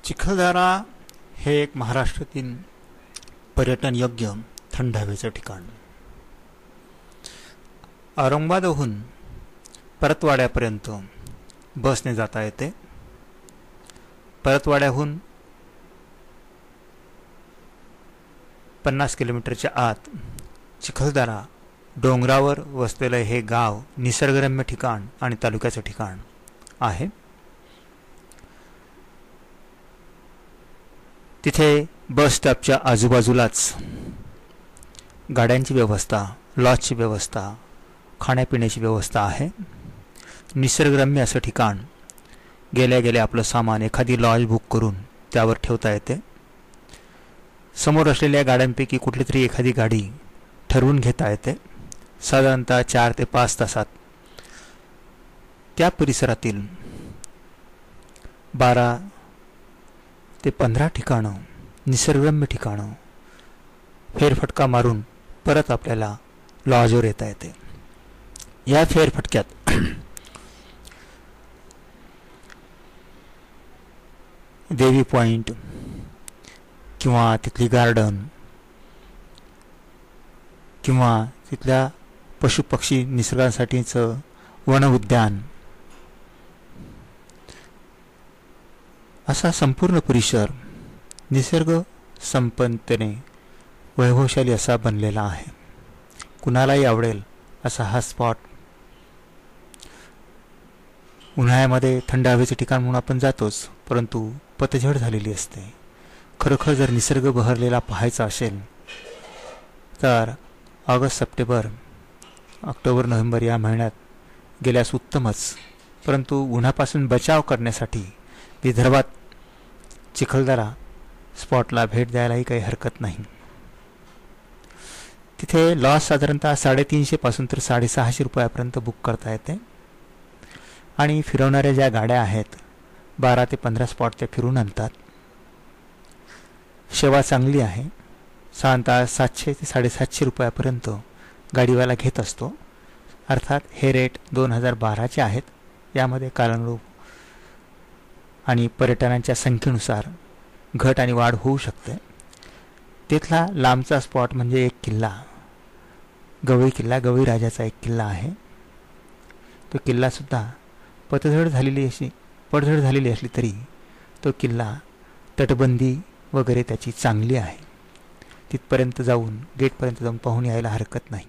चिखलदरा हे एक महाराष्ट्रातील पर्यटन योग्य थंड हवेचं ठिकाण. औरंगाबादहून परतवाड्यापर्यंत बसने जाता येते. परतवाड्याहून 50 किलोमीटरच्या आत चिखलदरा डोंगरावर वसलेलं हे गाव निसर्गरम्य ठिकाण आणि तालुक्याचं ठिकाण आहे. तिथे बस स्टॉपच्या आजूबाजूलाच गाड्यांची व्यवस्था, लॉजची व्यवस्था, खाण्यापिण्याची व्यवस्था आहे. निसर्गरम्य असं ठिकाण. गेल्या गेल्या आपलं सामान एखादी लॉज बुक करून त्यावर ठेवता येते. समोर असलेल्या गाड्यांपैकी कुठली तरी एखादी गाडी ठरवून घेता येते. साधारणतः 4 ते 5 तासात त्या परिसरातील 12 ते 15 ठिकाणं, निसर्गरम्य ठिकाणं फेरफटका मारून परत आपल्याला लॉजवर येता येते. या फेरफटक्यात देवी पॉइंट किंवा तिथली गार्डन किंवा तिथल्या पशुपक्षी निसर्गासाठीचं वन उद्यान असा संपूर्ण परिसर निसर्ग संपन्नतेने वैभवशाली असा बनलेला आहे. कुणालाही आवडेल असा हा स्पॉट. उन्हाळ्यामध्ये थंड हवेचे ठिकाण म्हणून आपण जातोच, परंतु पतझड झालेली असते. खरोखर जर निसर्ग बहरलेला पाहायचा असेल तर ऑगस्ट, सप्टेंबर, ऑक्टोबर, नोव्हेंबर या महिन्यात गेल्यास उत्तमच. परंतु उन्हापासून बचाव करण्यासाठी विदर्भात चिखलदरा स्पॉटला भेट द्यायलाही काही हरकत नाही. तिथे लॉज साधारणतः 350 पासून तर 650 रुपयापर्यंत बुक करता येते. आणि फिरवणाऱ्या ज्या गाड्या आहेत 12 ते 15 स्पॉट त्या फिरून आणतात. सेवा चांगली आहे. साधारणतः 700 ते 750 रुपयापर्यंत गाडीवाला घेत असतो. अर्थात हे रेट 2012चे आहेत. यामध्ये कालानुरूप आणि पर्यटनांच्या संख्येनुसार घट आणि वाढ होऊ शकते. तिथला लांबचा स्पॉट म्हणजे एक किल्ला, गवई किल्ला, गवई राजाचा एक किल्ला आहे. तो किल्लासुद्धा पडझड झालेली असली तरी तो किल्ला तटबंदी वगैरे त्याची चांगली आहे. तिथपर्यंत जाऊन गेटपर्यंत जाऊन पाहून यायला हरकत नाही.